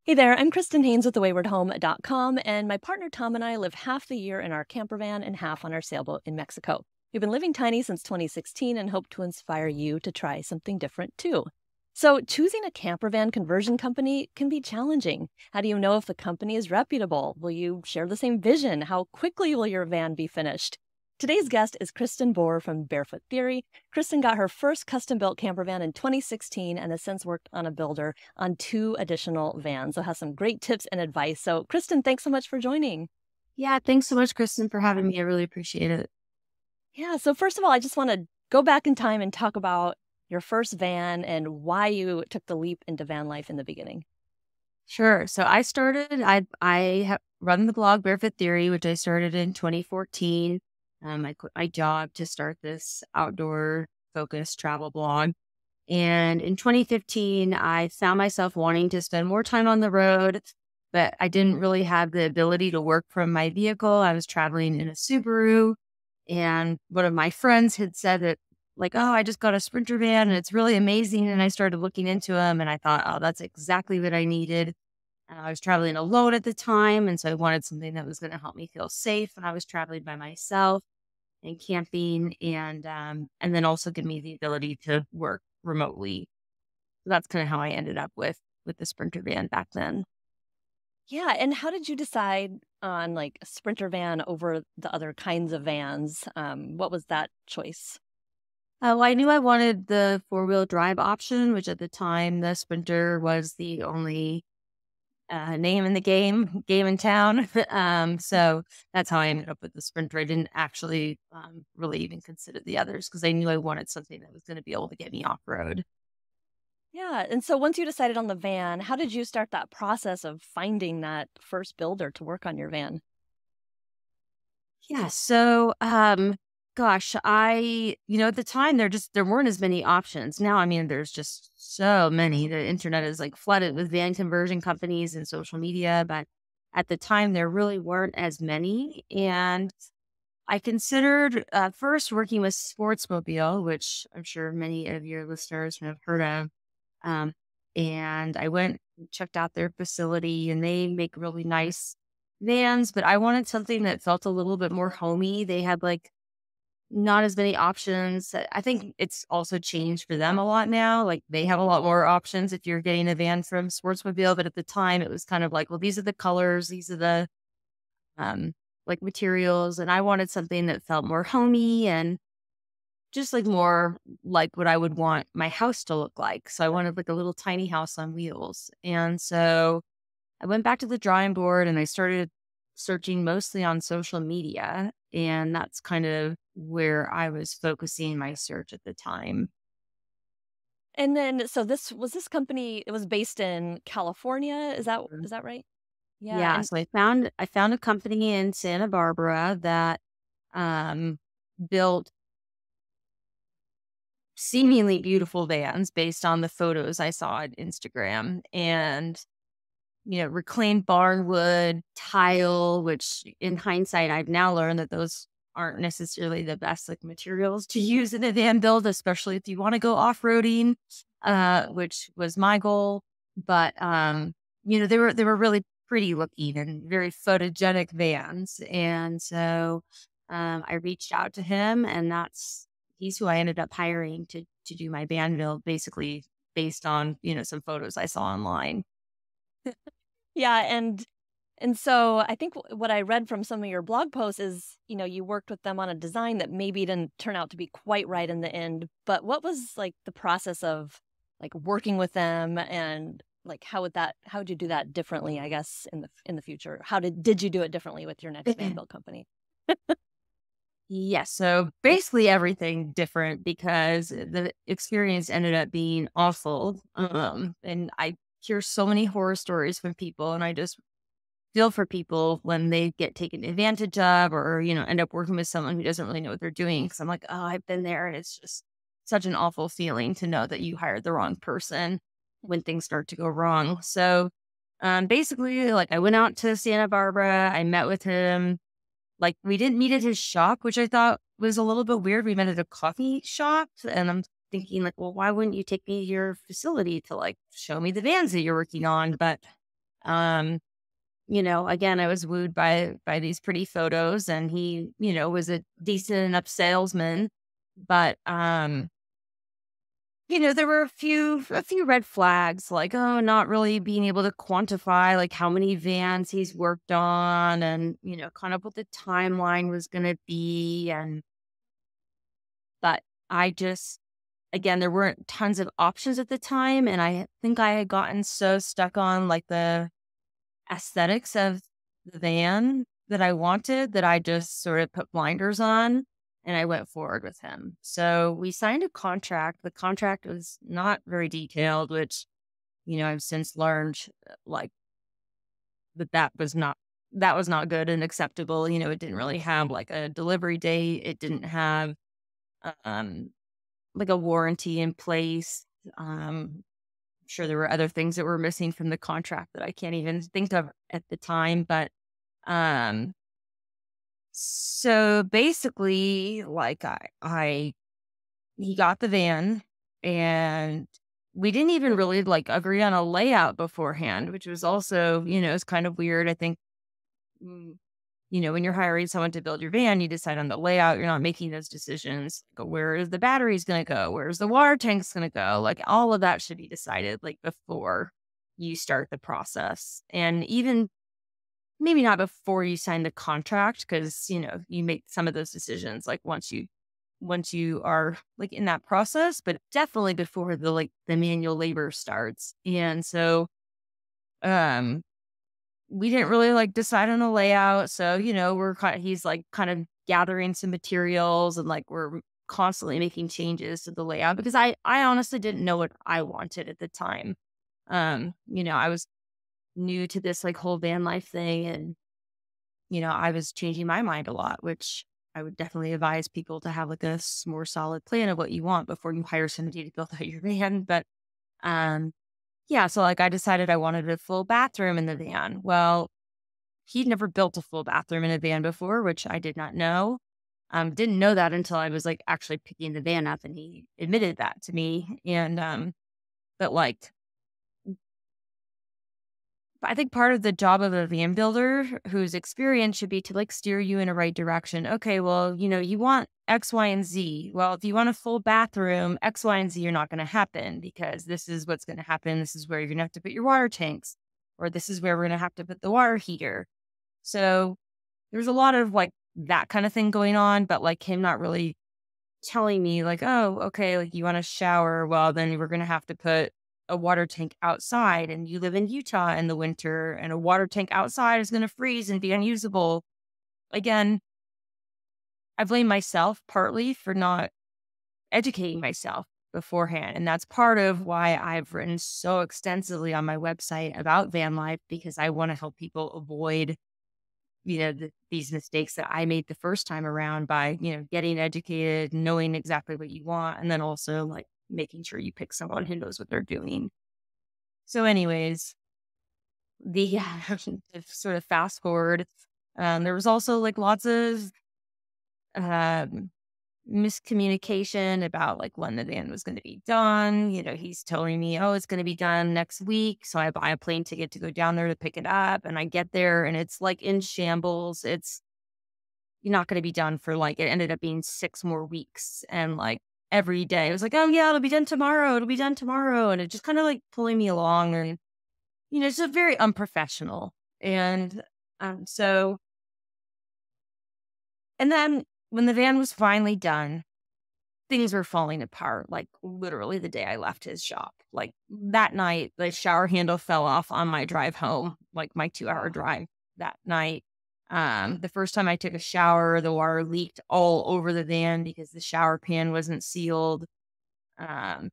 Hey there, I'm Kristen Haynes with thewaywardhome.com, and my partner Tom and I live half the year in our camper van and half on our sailboat in Mexico. We've been living tiny since 2016 and hope to inspire you to try something different too. So, choosing a camper van conversion company can be challenging. How do you know if the company is reputable? Will you share the same vision? How quickly will your van be finished? Today's guest is Kristen from Bearfoot Theory. Kristen got her first custom-built camper van in 2016 and has since worked on a builder on 2 additional vans. So has some great tips and advice. So Kristen, thanks so much for joining. Yeah, thanks so much, Kristen, for having me. I really appreciate it. Yeah, so first of all, I just want to go back in time and talk about your first van and why you took the leap into van life in the beginning. Sure. So I have run the blog Bearfoot Theory, which I started in 2014. I quit my job to start this outdoor focused travel blog. And in 2015, I found myself wanting to spend more time on the road, but I didn't really have the ability to work from my vehicle. I was traveling in a Subaru, and one of my friends had said that, like, oh, I just got a Sprinter van and it's really amazing. And I started looking into them and I thought, oh, that's exactly what I needed. And I was traveling alone at the time. And so I wanted something that was going to help me feel safe. And I was traveling by myself and camping and then also give me the ability to work remotely. So that's kind of how I ended up with the Sprinter van back then. Yeah, and how did you decide on like a Sprinter van over the other kinds of vans? What was that choice? Well, I knew I wanted the four-wheel drive option, which at the time the Sprinter was the only name in the game in town. So that's how I ended up with the Sprinter. I didn't actually really even consider the others because I knew I wanted something that was going to be able to get me off road. Yeah, and so once you decided on the van, how did you start that process of finding that first builder to work on your van? Yeah. So, gosh, at the time there weren't as many options. Now, I mean, there's just so many. The internet is like flooded with van conversion companies and social media, but at the time there really weren't as many. And I considered first working with Sportsmobile, which I'm sure many of your listeners have heard of. Um, and I went and checked out their facility, and they make really nice vans, but I wanted something that felt a little bit more homey. They had like not as many options. I think it's also changed for them a lot now. Like they have a lot more options if you're getting a van from Sportsmobile, but at the time it was kind of like, well, these are the colors, these are the um like materials, and I wanted something that felt more homey and just like more like what I would want my house to look like. So I wanted like a little tiny house on wheels. And so I went back to the drawing board and I started searching mostly on social media. And that's kind of where I was focusing my search at the time. And then so this company, it was based in California, Mhm. is that right? Yeah, Yeah. and So I found a company in Santa Barbara that um built seemingly beautiful vans based on the photos I saw on Instagram. And reclaimed barn wood, tile, which in hindsight, I've now learned that those aren't necessarily the best like materials to use in a van build, especially if you want to go off-roading, which was my goal. But they were really pretty looking and very photogenic vans. And so I reached out to him, and he's who I ended up hiring to do my van build, basically based on, some photos I saw online. yeah, and so I think what I read from some of your blog posts is, you worked with them on a design that maybe didn't turn out to be quite right in the end. But what was like the process of like working with them and like how would you do that differently, I guess, in the future? How did you do it differently with your next van build company? Yes. So basically everything different because the experience ended up being awful. And I hear so many horror stories from people, and I just feel for people when they get taken advantage of or, end up working with someone who doesn't really know what they're doing. Cause I'm like, oh, I've been there. And it's just such an awful feeling to know that you hired the wrong person when things start to go wrong. So basically, like I went out to Santa Barbara, I met with him. Like, we didn't meet at his shop, which I thought was a little bit weird. We met at a coffee shop, and I'm thinking like, well, why wouldn't you take me to your facility to like show me the vans that you're working on? But Again, I was wooed by these pretty photos, and he, was a decent enough salesman, but there were a few red flags, like, oh, not really being able to quantify like how many vans he's worked on, and kind of what the timeline was going to be. And but I just, again, there weren't tons of options at the time, and I think I had gotten so stuck on like the aesthetics of the van that I wanted, that I just sort of put blinders on, and I went forward with him. So we signed a contract. The contract was not very detailed, which, I've since learned, like, that was not good and acceptable. It didn't really have like a delivery date. It didn't have um like a warranty in place. Sure there were other things that were missing from the contract that I can't even think of at the time. But um so basically, like, I he got the van, and we didn't even really like agree on a layout beforehand, which was also, it's kind of weird. I think, mm, when you're hiring someone to build your van, you decide on the layout. You're not making those decisions. Like, where is the batteries going to go? Where's the water tanks going to go? Like, all of that should be decided like before you start the process. And even maybe not before you sign the contract, because, you make some of those decisions like once you are like in that process, but definitely before the manual labor starts. And so, um, we didn't really like decide on a layout. So, he's like kind of gathering some materials, and like we're constantly making changes to the layout, because I honestly didn't know what I wanted at the time. I was new to this like whole van life thing, and I was changing my mind a lot, which I would definitely advise people to have like a more solid plan of what you want before you hire somebody to build out your van. But um yeah, so like I decided I wanted a full bathroom in the van. Well, he'd never built a full bathroom in a van before, which I did not know. Didn't know that until I was like actually picking the van up, and he admitted that to me. And but like I think part of the job of a van builder whose experience should be to like steer you in a right direction. Okay, well, you want X, Y, and Z. Well, if you want a full bathroom, X, Y, and Z are not going to happen, because this is what's going to happen. This is where you're going to have to put your water tanks, or this is where we're going to have to put the water heater. So there's a lot of like that kind of thing going on, but like him not really telling me like, oh, okay, like you want a shower. Well, then we're going to have to put a water tank outside, and you live in Utah in the winter, and a water tank outside is going to freeze and be unusable. Again, I blame myself partly for not educating myself beforehand. And that's part of why I've written so extensively on my website about van life, because I want to help people avoid, these mistakes that I made the first time around by, getting educated, knowing exactly what you want, and then also like making sure you pick someone who knows what they're doing. So anyways, the to sort of fast forward, there was also like lots of um, miscommunication about like when the van was going to be done. He's telling me, oh, it's going to be done next week. So I buy a plane ticket to go down there to pick it up. And I get there, and it's like in shambles. It's You're not going to be done for like, it ended up being 6 more weeks. And like every day it was like, oh yeah, it'll be done tomorrow. It'll be done tomorrow. And it just kind of like pulling me along, and, it's just very unprofessional. And so, and then when the van was finally done, things were falling apart, like, literally the day I left his shop. Like, that night, the shower handle fell off on my drive home, like, my 2-hour drive that night. The first time I took a shower, the water leaked all over the van because the shower pan wasn't sealed. Um,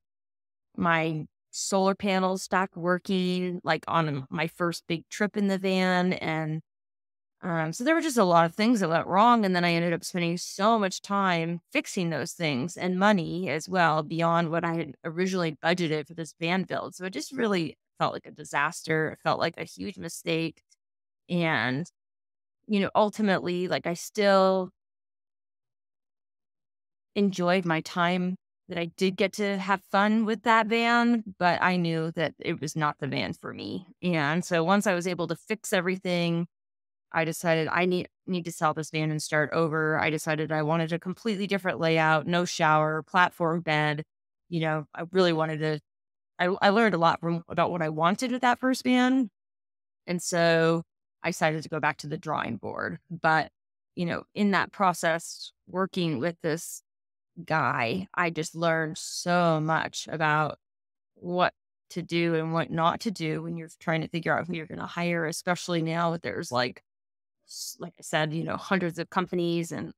my solar panels stopped working, like, on my first big trip in the van, and so there were just a lot of things that went wrong, and then I ended up spending so much time fixing those things, and money as well, beyond what I had originally budgeted for this van build. So it just really felt like a disaster. It felt like a huge mistake. And, ultimately, like, I still enjoyed my time that I did get to have fun with that van, but I knew that it was not the van for me. And so once I was able to fix everything, I decided I need to sell this van and start over. I decided I wanted a completely different layout, no shower, platform bed. I really wanted to. I learned a lot about what I wanted with that first van, and so I decided to go back to the drawing board. But in that process, working with this guy, I just learned so much about what to do and what not to do when you're trying to figure out who you're going to hire, especially now that there's like I said, hundreds of companies. And,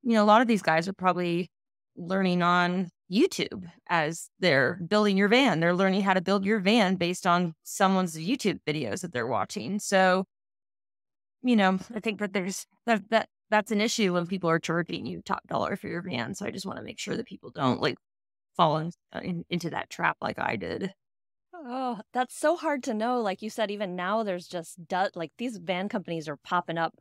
a lot of these guys are probably learning on YouTube as they're building your van. They're learning how to build your van based on someone's YouTube videos that they're watching. So, I think that that's an issue when people are charging you top dollar for your van. So I just want to make sure that people don't fall into that trap like I did. Oh, that's so hard to know. Like you said, even now there's just like these van companies are popping up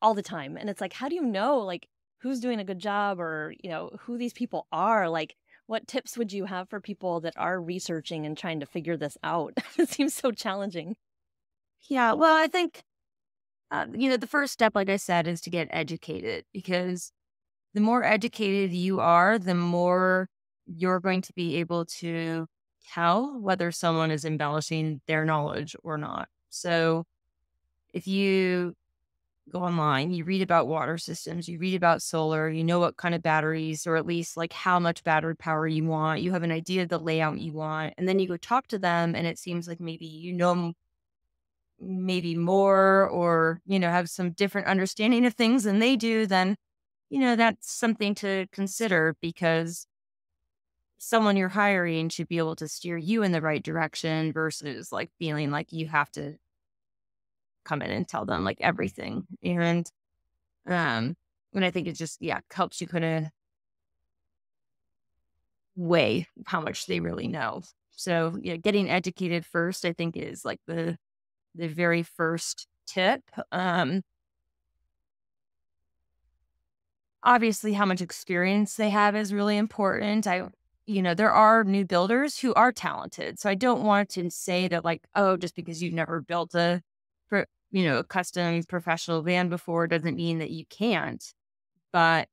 all the time. And it's like, how do you know like who's doing a good job or, who these people are? Like, what tips would you have for people that are researching and trying to figure this out? It seems so challenging. Yeah, well, I think, the first step, like I said, is to get educated, because the more educated you are, the more you're going to be able to tell whether someone is embellishing their knowledge or not. So if you go online, you read about water systems, you read about solar, you know what kind of batteries, or at least like how much battery power you want, you have an idea of the layout you want, and then you go talk to them and it seems like maybe maybe more, or have some different understanding of things than they do, then that's something to consider, because someone you're hiring should be able to steer you in the right direction versus like feeling like you have to come in and tell them like everything. And I think it just helps you kind of weigh how much they really know. So getting educated first, I think, is like the very first tip. Obviously, how much experience they have is really important. There are new builders who are talented. So I don't want to say that like, oh, just because you've never built a custom professional van before doesn't mean that you can't. But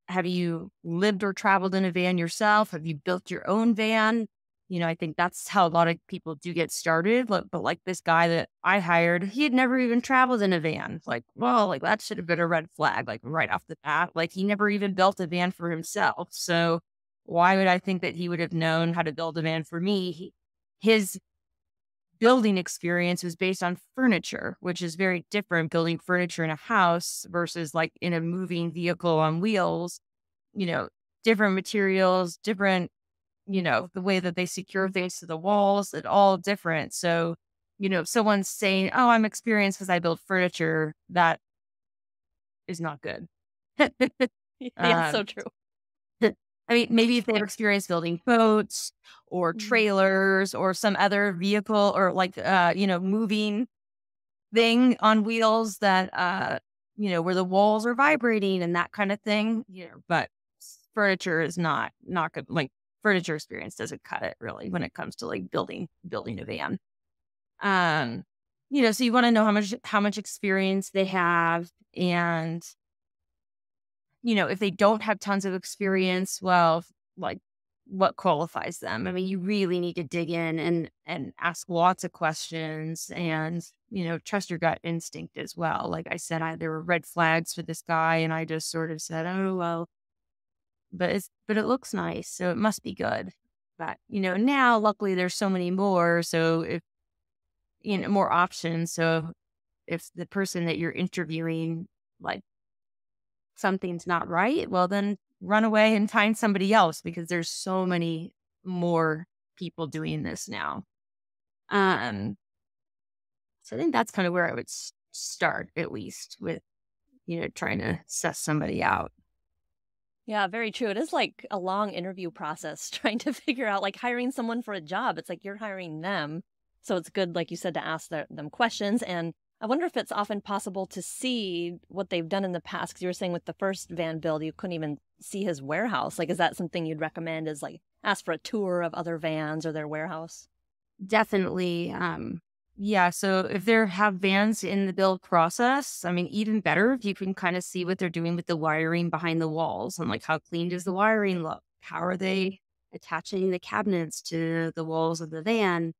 have you lived or traveled in a van yourself? Have you built your own van? I think that's how a lot of people do get started. But like this guy that I hired, he had never even traveled in a van. Like, well, like that should have been a red flag, like right off the bat. Like he never even built a van for himself. So why would I think that he would have known how to build a van for me? His building experience was based on furniture, which is very different, building furniture in a house versus like in a moving vehicle on wheels. Different materials, different, the way that they secure things to the walls, it's all different. So, if someone's saying, oh, I'm experienced because I build furniture, that is not good. Yeah, so true. I mean, maybe if they have experience building boats or trailers or some other vehicle, or like, moving thing on wheels that, where the walls are vibrating and that kind of thing, but furniture is not good. Like furniture experience doesn't cut it really when it comes to like building a van. So you want to know how much experience they have, and if they don't have tons of experience, well, like what qualifies them? I mean, you really need to dig in and ask lots of questions, and, trust your gut instinct as well. Like I said, there were red flags for this guy, and I just sort of said, oh, well, but it looks nice, so it must be good. But, now luckily there's so many more. So if, more options. So if the person that you're interviewing, like, something's not right, well, then run away and find somebody else, because there's so many more people doing this now. So I think that's kind of where I would start, at least with, trying to suss somebody out. Yeah, very true. It is like a long interview process trying to figure out, like hiring someone for a job. It's like you're hiring them. So it's good, like you said, to ask them questions. And I wonder if it's often possible to see what they've done in the past. Because you were saying with the first van build, you couldn't even see his warehouse. Like, is that something you'd recommend? Is like ask for a tour of other vans or their warehouse? Definitely. Yeah. So if there have vans in the build process, I mean, even better if you can kind of see what they're doing with the wiring behind the walls and like how clean does the wiring look? How are they attaching the cabinets to the walls of the van?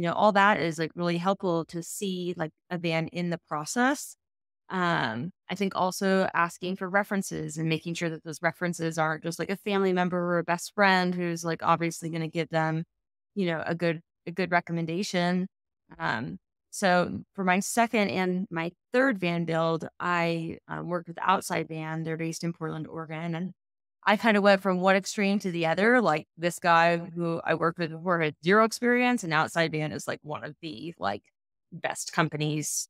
All that is like really helpful to see like a van in the process. I think also asking for references and making sure that those references aren't just like a family member or a best friend who's like obviously going to give them, a good recommendation. Um, so for my second and my third van build, I worked with Outside Van. They're based in Portland, Oregon, and I kind of went from one extreme to the other. Like this guy who I worked with before had zero experience, and Outside Van is like one of the like best companies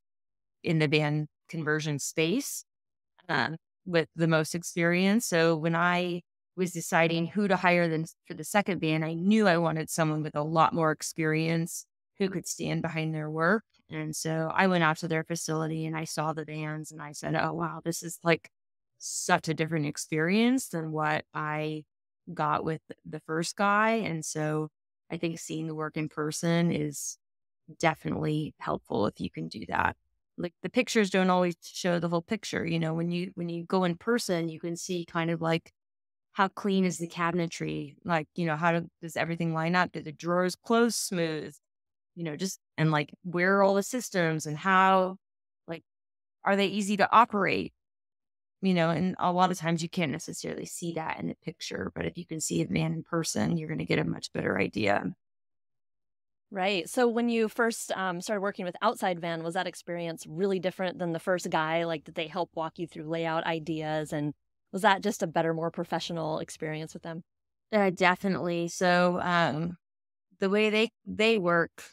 in the van conversion space, um, with the most experience. So when I was deciding who to hire then for the second van, I knew I wanted someone with a lot more experience who could stand behind their work. And so I went out to their facility and I saw the vans and I said, oh, wow, this is like such a different experience than what I got with the first guy. And so I think seeing the work in person is definitely helpful if you can do that. Like the pictures don't always show the whole picture. When you go in person, you can see kind of like how clean is the cabinetry, like, does everything line up? Do the drawers close smooth? Just and like where are all the systems and how like are they easy to operate? And a lot of times you can't necessarily see that in the picture, but if you can see a van in person, you're going to get a much better idea. Right. So when you first started working with Outside Van, was that experience really different than the first guy? Like, did they help walk you through layout ideas? And was that just a better, more professional experience with them? Definitely. So the way they work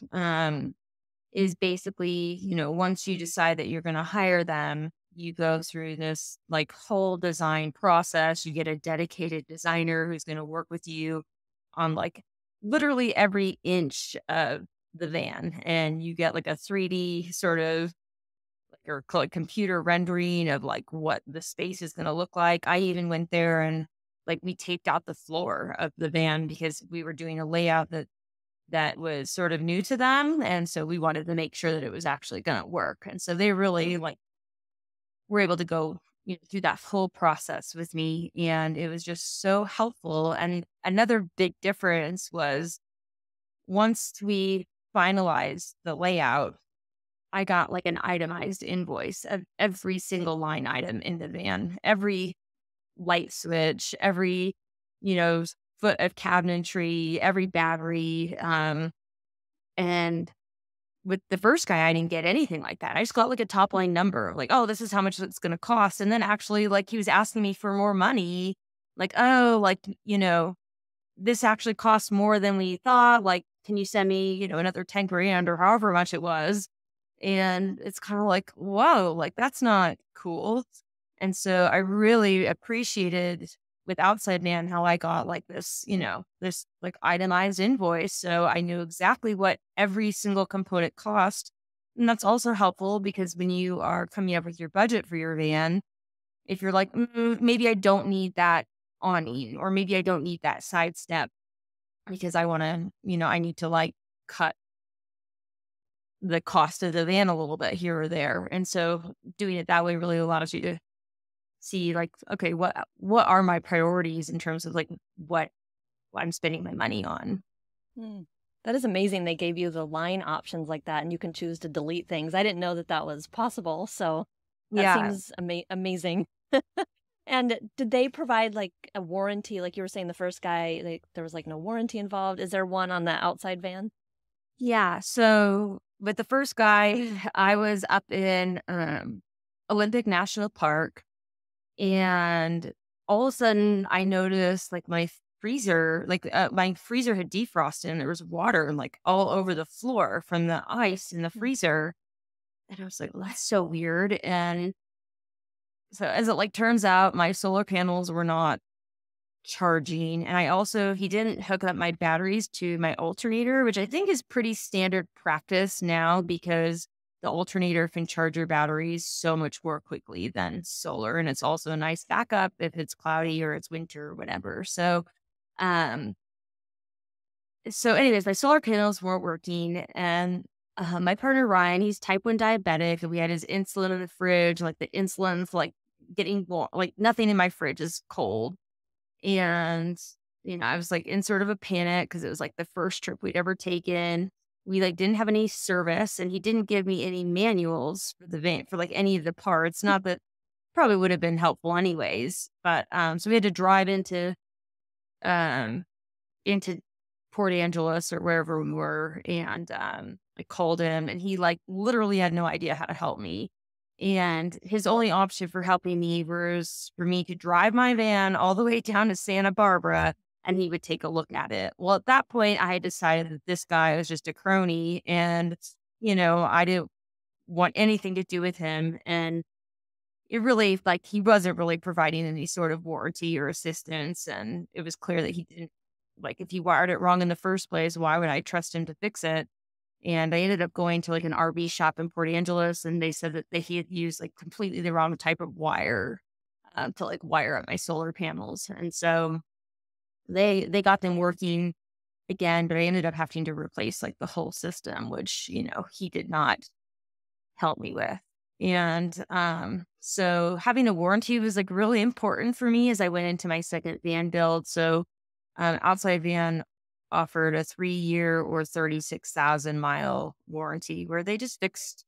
is basically, once you decide that you're going to hire them, you go through this like whole design process. You get a dedicated designer who's going to work with you on like literally every inch of the van. And you get like a 3D sort of like or computer rendering of like what the space is going to look like. I even went there and like we taped out the floor of the van because we were doing a layout that was sort of new to them. And so we wanted to make sure that it was actually going to work. And so they really like were able to go through that whole process with me. And it was just so helpful. And another big difference was once we finalized the layout, I got like an itemized invoice of every single line item in the van, every light switch, every, you know, foot of cabinetry, every battery. And with the first guy, I didn't get anything like that. I just got like a top line number of like, oh, this is how much it's going to cost. And then actually, like, he was asking me for more money. Like, oh, like, this actually costs more than we thought. Like, can you send me, another 10 grand or however much it was? And it's kind of like, whoa, like, that's not cool. And so I really appreciated with Outside Man how I got like this like itemized invoice. So I knew exactly what every single component cost. And that's also helpful because when you are coming up with your budget for your van, if you're like, maybe I don't need that awning, or maybe I don't need that side step because I want to, I need to like cut the cost of the van a little bit here or there. And so doing it that way really allows you to see like, okay, what are my priorities in terms of like what I'm spending my money on. Hmm. That is amazing. They gave you the line options like that, and you can choose to delete things. I didn't know that that was possible. So that Yeah. seems amazing. And did they provide like a warranty? Like you were saying, the first guy, there was like no warranty involved. Is there one on the Outside Van? Yeah. So with the first guy, I was up in Olympic National Park, and all of a sudden I noticed like my freezer had defrosted and there was water like all over the floor from the ice in the freezer. And I was like, well, that's so weird. And so as it like turns out, my solar panels were not charging. And he didn't hook up my batteries to my alternator, which I think is pretty standard practice now because the alternator can charge your batteries so much more quickly than solar. And it's also a nice backup if it's cloudy or it's winter or whatever. Um, so anyways, my solar panels weren't working. And my partner, Ryan, he's type 1 diabetic. And we had his insulin in the fridge. Like the insulin's like getting warm, like nothing in my fridge is cold. And, I was like in sort of a panic because it was like the first trip we'd ever taken. We like didn't have any service and he didn't give me any manuals for the van for like any of the parts. Not that probably would have been helpful anyways. But so we had to drive um into Port Angeles or wherever we were, and I called him and he like literally had no idea how to help me. And his only option for helping me was for me to drive my van all the way down to Santa Barbara and he would take a look at it. Well, at that point, I had decided that this guy was just a crony and, I didn't want anything to do with him. And it really, like, he wasn't really providing any sort of warranty or assistance. And it was clear that he didn't, like, if he wired it wrong in the first place, why would I trust him to fix it? And I ended up going to like an RV shop in Port Angeles, and they said that he had used like completely the wrong type of wire to like wire up my solar panels. And so they got them working again, but I ended up having to replace like the whole system, which, he did not help me with. And so having a warranty was like really important for me as I went into my second van build. So Outside Van offered a 3-year or 36,000-mile warranty where they just fixed,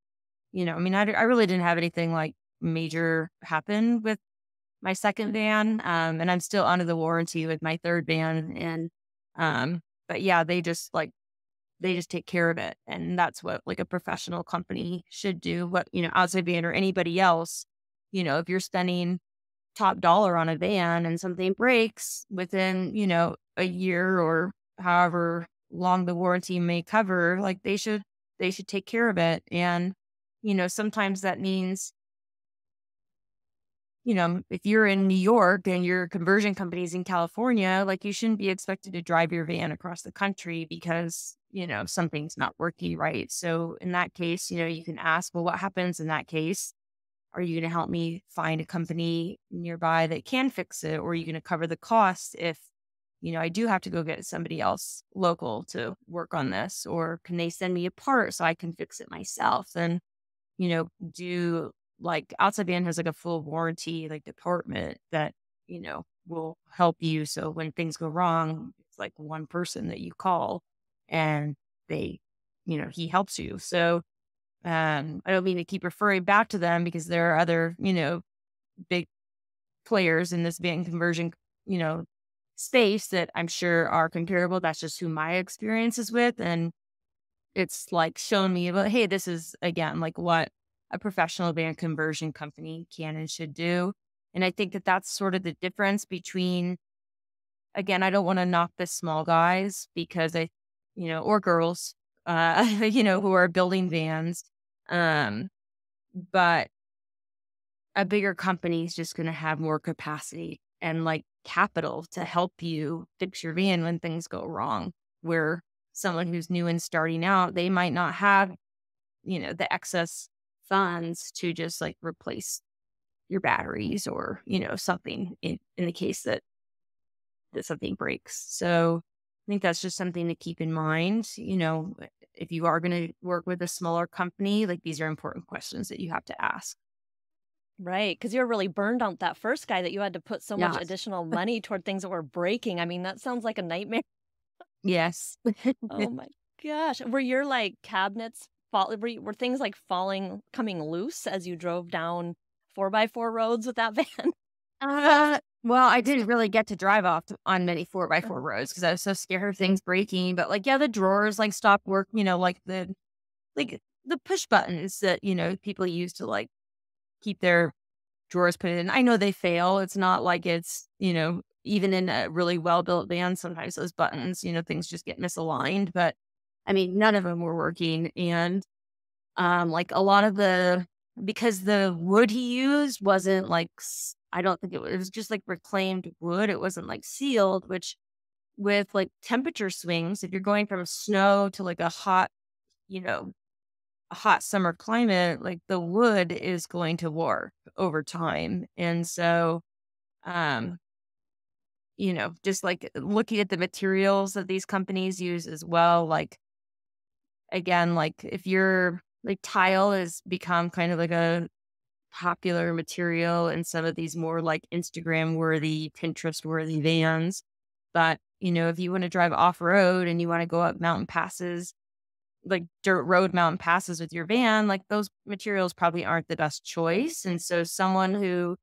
I really didn't have anything like major happen with my second van. And I'm still under the warranty with my third van. And, but yeah, they just take care of it. And that's what like a professional company should do. What, Outside Van or anybody else, if you're spending top dollar on a van and something breaks within, a year or however long the warranty may cover, like they should take care of it. And, sometimes that means, if you're in New York and your conversion company's in California, like you shouldn't be expected to drive your van across the country because, something's not working right. So in that case, you can ask, well, what happens in that case? Are you going to help me find a company nearby that can fix it? Or are you going to cover the cost if, I do have to go get somebody else local to work on this? Or can they send me a part so I can fix it myself? And, do like Outside Van has like a full warranty, like department that, will help you. So when things go wrong, it's like one person that you call and they, he helps you. So I don't mean to keep referring back to them because there are other, big players in this van conversion, space that I'm sure are comparable. That's just who my experience is with. And it's like shown me, well, hey, this is again, like what a professional van conversion company can and should do. And I think that that's sort of the difference between, again, I don't want to knock the small guys because or girls, who are building vans. But a bigger company is just going to have more capacity and like capital to help you fix your van when things go wrong. Where someone who's new and starting out, they might not have, the excess funds to just like replace your batteries or, something in the case that something breaks. So I think that's just something to keep in mind. If you are going to work with a smaller company, like these are important questions that you have to ask. Right. Because you're really burned on that first guy that you had to put so much Yes. additional money toward things that were breaking. I mean, that sounds like a nightmare. Yes. Oh my gosh. Were your like cabinets were things like coming loose as you drove down 4x4 roads with that van? Well, I didn't really get to drive off on many 4x4 roads because I was so scared of things breaking. But like, yeah, the drawers like stopped work, like the push buttons that, people use to like keep their drawers put in. I know they fail. It's not like it's, even in a really well-built van, sometimes those buttons, things just get misaligned. But I mean, none of them were working. And like a lot of because the wood he used wasn't like, I don't think it was just like reclaimed wood. It wasn't like sealed, which with like temperature swings, if you're going from snow to like a hot, a hot summer climate, like the wood is going to warp over time. And so, um, just like looking at the materials that these companies use as well, like again, like if you're like tile has become kind of like a popular material in some of these more like Instagram worthy, Pinterest worthy vans. But, if you want to drive off road and you want to go up mountain passes, like dirt road mountain passes with your van, like those materials probably aren't the best choice. And so someone who,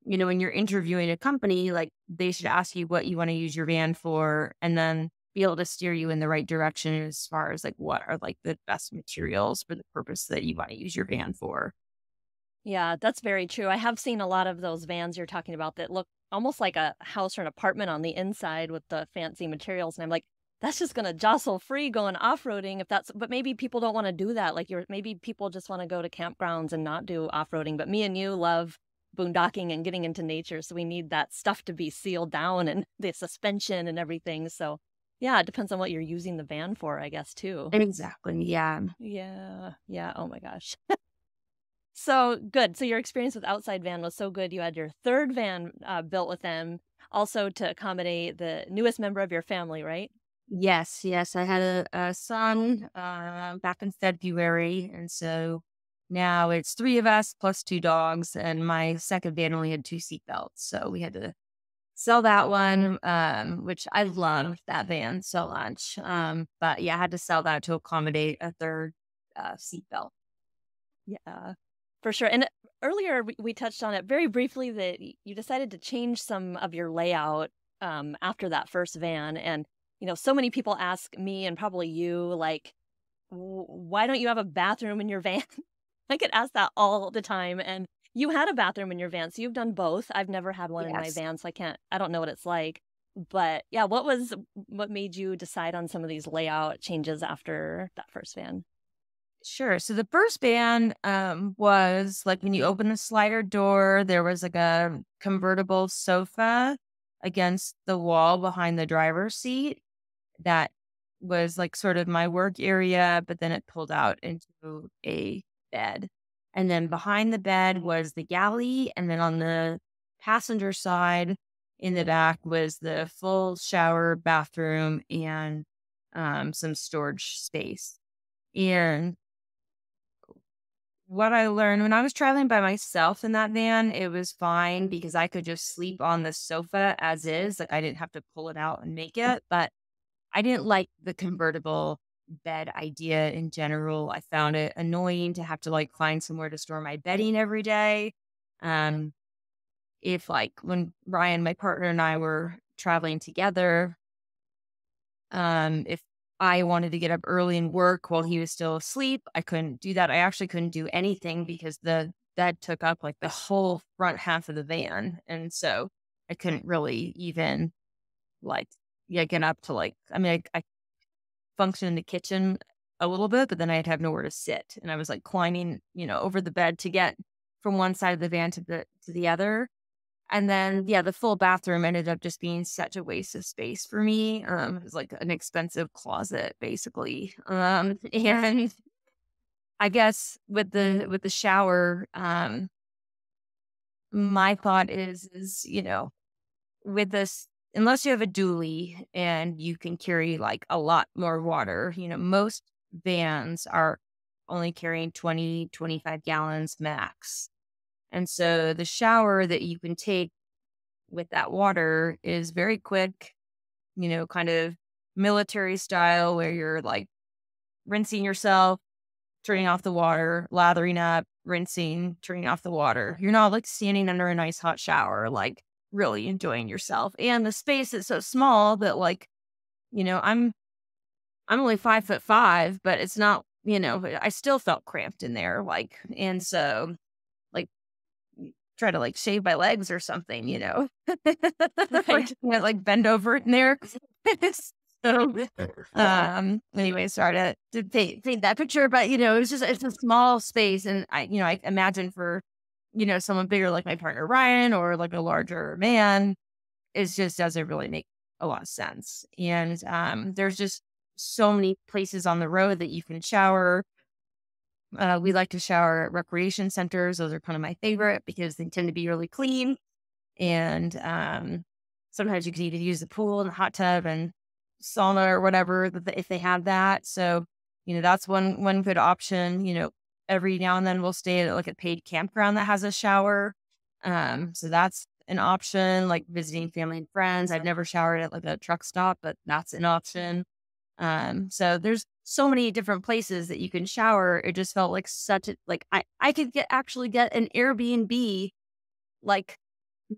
when you're interviewing a company, like they should ask you what you want to use your van for and then be able to steer you in the right direction as far as like what are like the best materials for the purpose that you want to use your van for. Yeah, that's very true. I have seen a lot of those vans you're talking about that look almost like a house or an apartment on the inside with the fancy materials. And I'm like, that's just going to jostle free going off-roading if that's, but maybe people don't want to do that. Like maybe people just want to go to campgrounds and not do off-roading. But me and you love boondocking and getting into nature. So we need that stuff to be sealed down and the suspension and everything. So yeah, it depends on what you're using the van for, I guess, too. Exactly. Yeah. Yeah. Yeah. Oh my gosh. So good. So your experience with Outside Van was so good. You had your third van built with them, also to accommodate the newest member of your family, right? Yes. Yes. I had a son back in February. And so now it's three of us plus two dogs. And my second van only had two seat belts. So we had to sell that one, which I loved that van so much. But yeah, I had to sell that to accommodate a third seat belt. Yeah, for sure. And earlier we touched on it very briefly that you decided to change some of your layout after that first van. And, so many people ask me and probably you, like, why don't you have a bathroom in your van? I get asked that all the time. And you had a bathroom in your van, so you've done both. I've never had one in my Yes. van, so I don't know what it's like. But yeah, what made you decide on some of these layout changes after that first van? Sure. So the first van was like when you open the slider door, there was like a convertible sofa against the wall behind the driver's seat that was like sort of my work area, but then it pulled out into a bed. And then behind the bed was the galley. And then on the passenger side in the back was the full shower, bathroom, and some storage space. And what I learned when I was traveling by myself in that van, it was fine because I could just sleep on the sofa as is. Like I didn't have to pull it out and make it. But I didn't like the convertible bed idea in general. I found it annoying to have to like find somewhere to store my bedding every day. Um, if like when Ryan, my partner, and I were traveling together, if I wanted to get up early and work while he was still asleep, I couldn't do that. I actually couldn't do anything because the bed took up like the whole front half of the van. And so I couldn't really even like, yeah, get up to like, I function in the kitchen a little bit, but then I'd have nowhere to sit. And I was like climbing, over the bed to get from one side of the van to the other. And then, yeah, the full bathroom ended up just being such a waste of space for me. It was like an expensive closet, basically. And I guess with the shower, my thought is with this, unless you have a dually and you can carry like a lot more water, most vans are only carrying 20-25 gallons max. And so the shower that you can take with that water is very quick, kind of military style where you're like rinsing yourself, turning off the water, lathering up, rinsing, turning off the water. You're not like standing under a nice hot shower, like really enjoying yourself. And the space is so small that like, I'm only 5'5", but it's not, I still felt cramped in there. Like, and so like try to like shave my legs or something, Right. like bend over in there. So, anyway, sorry to paint that picture, but it's a small space, and I imagine for someone bigger like my partner Ryan or like a larger man, it just doesn't really make a lot of sense. And there's just so many places on the road that you can shower. We like to shower at recreation centers. Those are kind of my favorite because they tend to be really clean. And sometimes you can even use the pool and the hot tub and sauna or whatever if they have that. So, that's one good option. Every now and then we'll stay at like a paid campground that has a shower. So that's an option, like visiting family and friends. I've never showered at like a truck stop, but that's an option. So there's so many different places that you can shower. It just felt like I could actually get an Airbnb like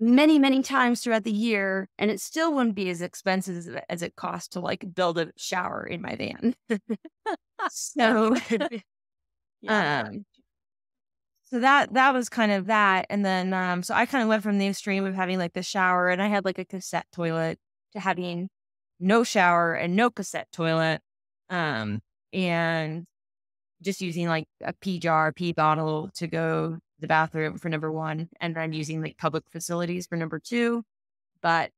many, many times throughout the year, and it still wouldn't be as expensive as it costs to like build a shower in my van. So, Yeah. um, so that was kind of that. And then, so I kind of went from the extreme of having like the shower and I had like a cassette toilet to having no shower and no cassette toilet. And just using like a pee bottle to go to the bathroom for number one. And then using like public facilities for number two. But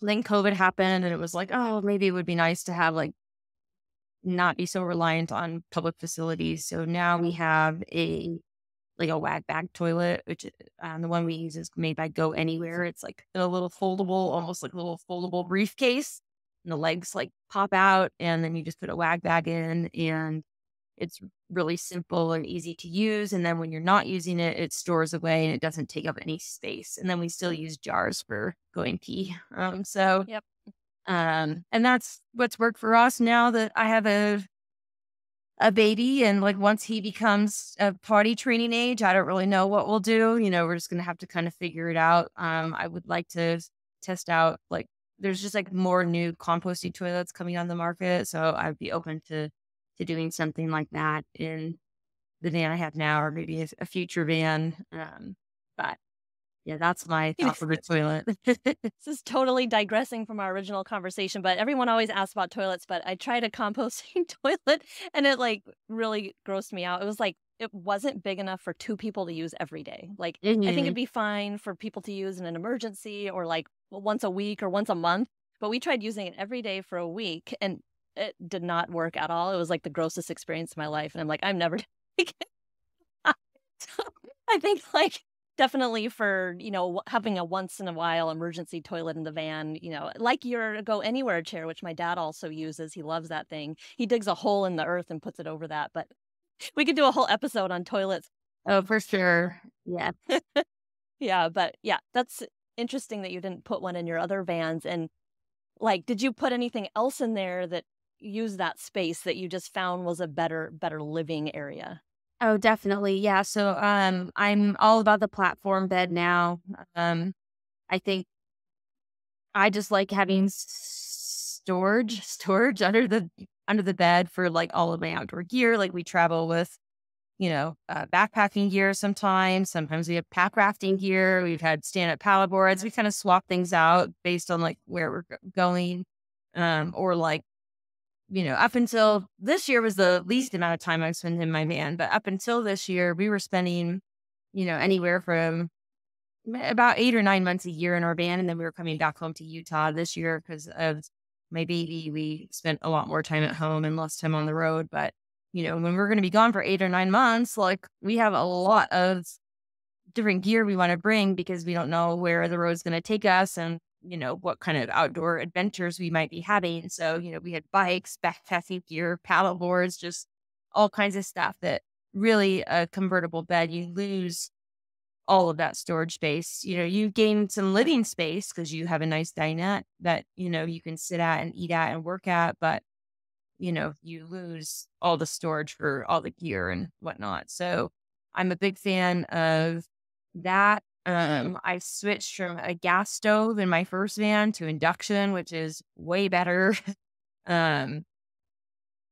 then COVID happened and it was like, oh, maybe it would be nice to have like not be so reliant on public facilities. So now we have a Wag Bag Toilet, which the one we use is made by Go Anywhere. It's like a little foldable, almost like a little foldable briefcase. And the legs like pop out and then you just put a wag bag in and it's really simple and easy to use. And then when you're not using it, it stores away and it doesn't take up any space. And then we still use jars for going pee. Yep. And that's what's worked for us now that I have a baby. And like once he becomes a potty training age, I don't really know what we'll do. We're just going to have to kind of figure it out. I would like to test out like there's just like more new composting toilets coming on the market. So I'd be open to doing something like that in the van I have now, or maybe a future van. But yeah, that's my thought for the toilet. This is totally digressing from our original conversation, but everyone always asks about toilets, but I tried a composting toilet and it like really grossed me out. It was like, it wasn't big enough for two people to use every day. Like, I think it'd be fine for people to use in an emergency or like once a week or once a month, but we tried using it every day for a week and it did not work at all. It was like the grossest experience of my life. And I'm like, I'm never taking it. I think like definitely for, having a once in a while emergency toilet in the van, like your Go Anywhere chair, which my dad also uses. He loves that thing. He digs a hole in the earth and puts it over that. But we could do a whole episode on toilets. Oh, for sure. Yeah. Yeah. But yeah, that's interesting that you didn't put one in your other vans. And like, did you put anything else in there that used that space that you just found was a better living area? Oh, definitely. Yeah. So I'm all about the platform bed now. I think I just like having storage under the bed for like all of my outdoor gear. Like we travel with, backpacking gear sometimes. Sometimes we have pack rafting gear. We've had stand-up paddle boards. We kind of swap things out based on like where we're going. Or like, up until this year was the least amount of time I've spent in my van. But up until this year, we were spending, anywhere from about 8 or 9 months a year in our van. And then we were coming back home to Utah this year because of my baby. We spent a lot more time at home and less time on the road. But, when we're going to be gone for 8 or 9 months, like we have a lot of different gear we want to bring because we don't know where the road's going to take us and what kind of outdoor adventures we might be having. So, we had bikes, backpacking gear, paddle boards, just all kinds of stuff that really a convertible bed, you lose all of that storage space. You gain some living space because you have a nice dinette that, you can sit at and eat at and work at, but you lose all the storage for all the gear and whatnot. So I'm a big fan of that. I switched from a gas stove in my first van to induction, which is way better. um,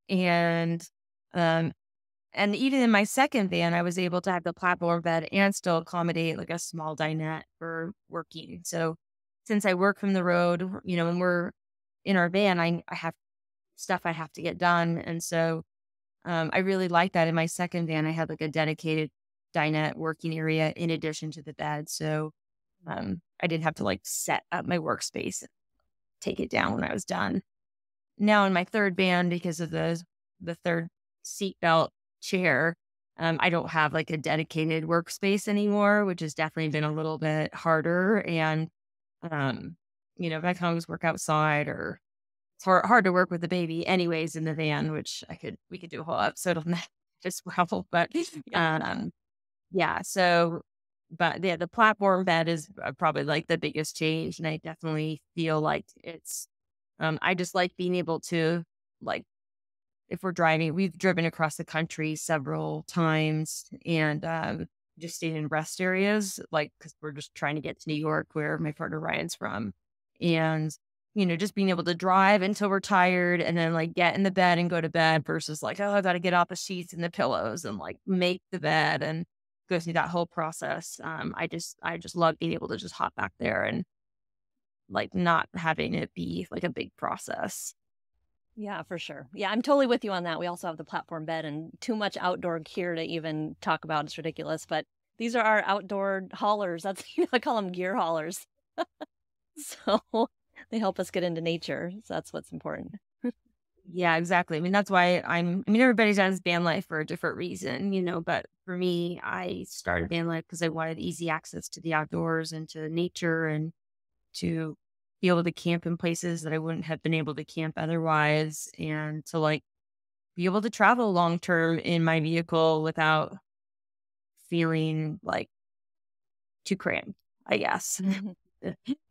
and, um, and even in my second van, I was able to have the platform bed and still accommodate like a small dinette for working. So since I work from the road, when we're in our van, I have stuff I have to get done. And so, I really like that. In my second van, I had like a dedicated dinette working area in addition to the bed. So I didn't have to like set up my workspace and take it down when I was done. Now in my third van, because of the third seatbelt chair, I don't have like a dedicated workspace anymore, which has definitely been a little bit harder. And, um, but I can always work outside, or it's hard to work with the baby anyways in the van, which we could do a whole episode on that as well. But, Yeah. um, yeah, so, but yeah, the platform bed is probably like the biggest change. And I definitely feel like I just like being able to, like, if we're driving, we've driven across the country several times, and just stayed in rest areas, like, because we're just trying to get to New York, where my partner Ryan's from. And, just being able to drive until we're tired, and then like get in the bed and go to bed, versus like, oh, I got to get out the sheets and the pillows and like make the bed and go through that whole process. I just love being able to just hop back there and like not having it be like a big process. Yeah, for sure. Yeah, I'm totally with you on that. We also have the platform bed and too much outdoor gear to even talk about. It's ridiculous. But these are our outdoor haulers. That's, I call them gear haulers. So they help us get into nature. So that's what's important. Yeah, exactly. I mean, that's why everybody's does van life for a different reason, but for me, I started van life because I wanted easy access to the outdoors and to nature, and to be able to camp in places that I wouldn't have been able to camp otherwise, and to like be able to travel long term in my vehicle without feeling like too cramped, I guess. Mhm.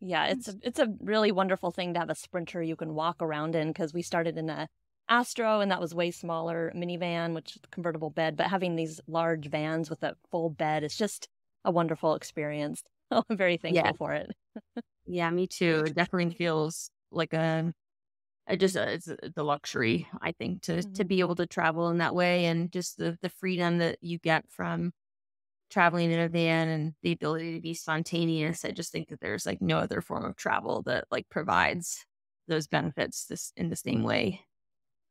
Yeah, it's a really wonderful thing to have a Sprinter you can walk around in, because we started in a Astro, and that was way smaller minivan, which is a convertible bed. But having these large vans with a full bed is just a wonderful experience. I'm very Yeah. thankful for it. Yeah, me too. It definitely feels like it's the luxury, I think, to Mhm. be able to travel in that way, and just the freedom that you get from traveling in a van, and the ability to be spontaneous. I just think that there's like no other form of travel that like provides those benefits in the same way.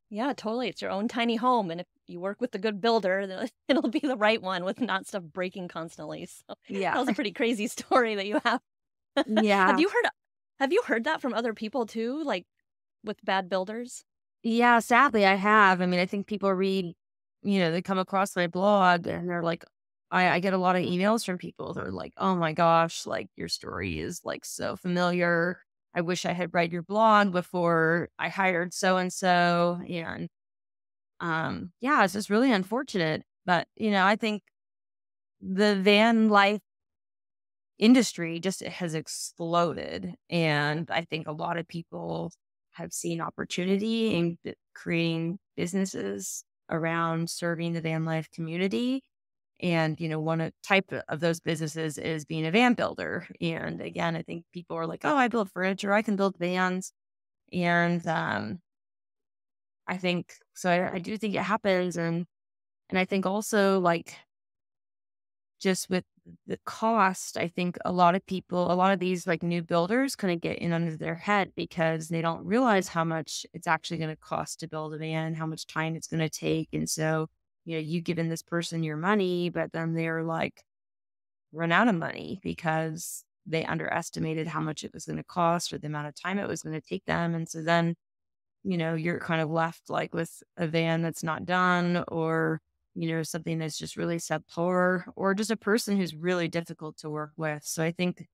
Yeah, totally. It's your own tiny home, and if you work with a good builder, then it'll be the right one with not stuff breaking constantly. So that Yeah. was a pretty crazy story that you have. Have Yeah. you heard have you heard that from other people too, like with bad builders? Yeah, sadly I have. I mean, I think people read, they come across my blog, and they're like, I get a lot of emails from people. They're like, oh my gosh, like your story is like so familiar. I wish I had read your blog before I hired so and so. And yeah, it's just really unfortunate. But, I think the van life industry just has exploded. And I think a lot of people have seen opportunity in creating businesses around serving the van life community. And, type of those businesses is being a van builder. And again, I think people are like, oh, I build furniture, I can build vans. And I think so. I do think it happens. And I think also, like, just with the cost, I think a lot of these like new builders kind of get in under their head, because they don't realize how much it's actually going to cost to build a van, how much time it's going to take. And so, you giving this person your money, but then they're like run out of money because they underestimated how much it was going to cost, or the amount of time it was going to take them. And so then, you're kind of left like with a van that's not done, or, something that's just really subpar, or just a person who's really difficult to work with. So I think,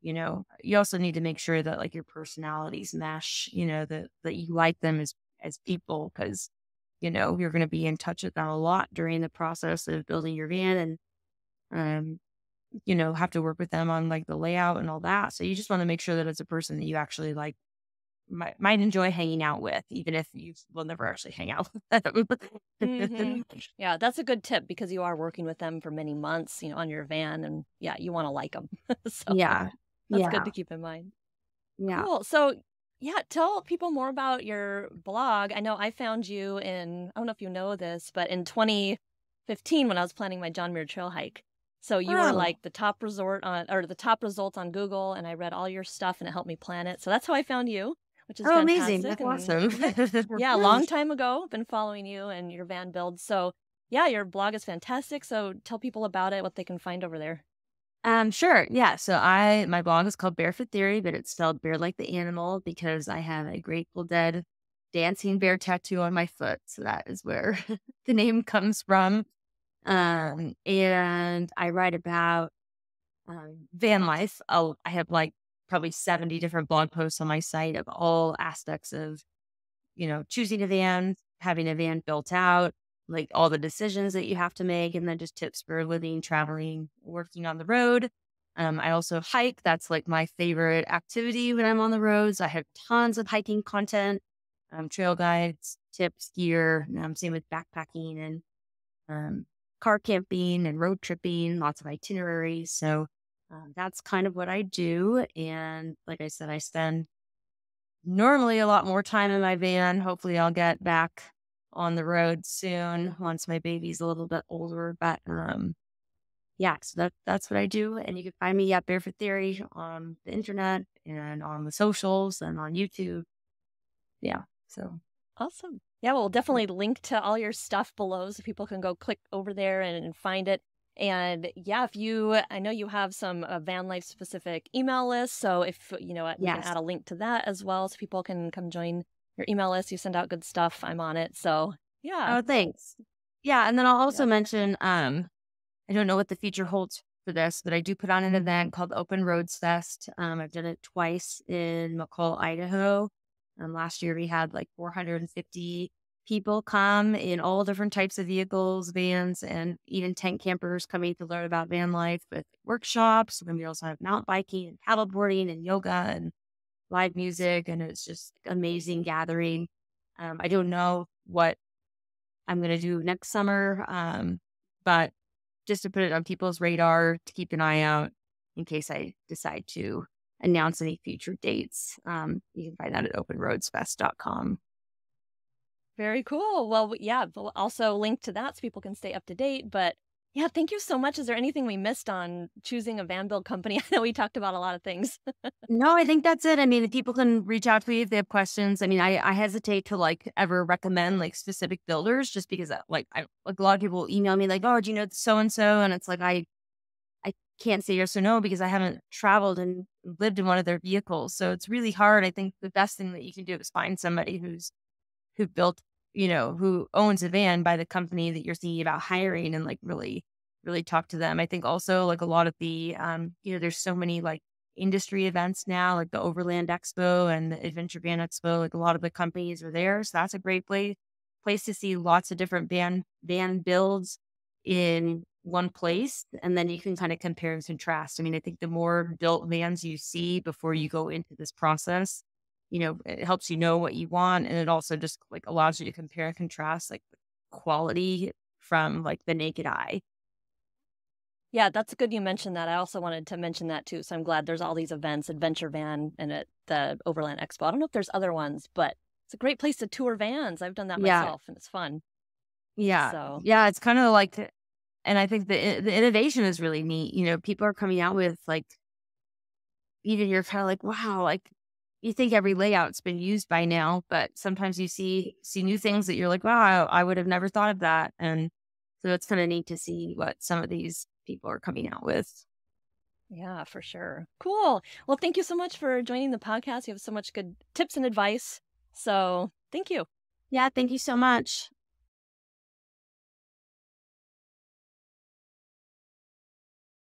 you also need to make sure that like your personalities mesh, that you like them as people, because, you're going to be in touch with them a lot during the process of building your van, and, have to work with them on like the layout and all that. So you just want to make sure that it's a person that you actually like might enjoy hanging out with, even if you will never actually hang out with them. Mhm. Yeah, that's a good tip, because you are working with them for many months, on your van, and yeah, you want to like them. So Yeah. that's good Yeah. to keep in mind. Yeah. Cool. So, yeah, tell people more about your blog. I know I found you in, I don't know if you know this, but in 2015 when I was planning my John Muir Trail hike. So you were Oh. like the top resort on, or the top results on Google, and I read all your stuff and it helped me plan it. So that's how I found you, which is Oh, amazing. fantastic. That's And awesome. yeah, yeah, a long time ago, been following you and your van build. So yeah, your blog is fantastic. So tell people about it, what they can find over there. Sure. Yeah. So my blog is called Barefoot Theory, but it's spelled bear like the animal, because I have a Grateful Dead dancing bear tattoo on my foot. So that is where the name comes from. And I write about van life. I have like probably 70 different blog posts on my site of all aspects of, choosing a van, having a van built out, like all the decisions that you have to make, and then just tips for living, traveling, working on the road. I also hike. That's like my favorite activity when I'm on the roads. I have tons of hiking content, trail guides, tips, gear. Same with backpacking and um, car camping and road tripping, lots of itineraries. So that's kind of what I do. And like I said, I spend normally a lot more time in my van. Hopefully, I'll get back on the road soon once my baby's a little bit older. But yeah, so that's what I do. And you can find me at Bearfoot Theory on the internet and on the socials and on YouTube. Yeah. So Awesome. Yeah, we'll definitely link to all your stuff below so people can go click over there and find it. And yeah, I know you have some van life specific email lists. So if, we can yes. add a link to that as well so people can come join your email list. You send out good stuff. I'm on it. So yeah. Oh, thanks. Yeah. And then I'll also Yeah. mention, I don't know what the future holds for this, but I do put on an event called Open Roads Fest. I've done it twice in McCall, Idaho. Last year we had like 450 people come in all different types of vehicles, vans, and even tent campers coming to learn about van life with workshops. And we also have mountain biking and paddleboarding and yoga and live music. And it's just amazing gathering. I don't know what I'm going to do next summer, but just to put it on people's radar to keep an eye out in case I decide to announce any future dates. You can find that at openroadsfest.com. Very cool. Well, yeah, we'll also link to that so people can stay up to date. But yeah, thank you so much. Is there anything we missed on choosing a van build company? I know we talked about a lot of things. No, I think that's it. I mean, people can reach out to me if they have questions. I mean, I hesitate to like ever recommend like specific builders just because like a lot of people email me like, oh, do you know so and so? And it's like I can't say yes or no because I haven't traveled and lived in one of their vehicles. So it's really hard. I think the best thing that you can do is find somebody who built, who owns a van by the company that you're thinking about hiring and like really, really talk to them. I think also like a lot of the, there's so many like industry events now, like the Overland Expo and the Adventure Van Expo, like a lot of the companies are there. So that's a great place to see lots of different van builds in one place. And then you can kind of compare and contrast. I mean, I think the more built vans you see before you go into this process, it helps you know what you want. And it also just like allows you to compare and contrast like the quality from like the naked eye. Yeah, that's good you mentioned that. I also wanted to mention that too. So I'm glad there's all these events, Adventure Van and at the Overland Expo. I don't know if there's other ones, but it's a great place to tour vans. I've done that myself and it's fun. Yeah. So Yeah. It's kind of like, and I think the innovation is really neat. People are coming out with like, even you're kind of like, wow, like you think every layout's been used by now, but sometimes you see new things that you're like, wow, I would have never thought of that. And so it's kind of neat to see what some of these people are coming out with. yeah, for sure. Cool. Well, thank you so much for joining the podcast. You have so much good tips and advice. So thank you. Yeah. Thank you so much.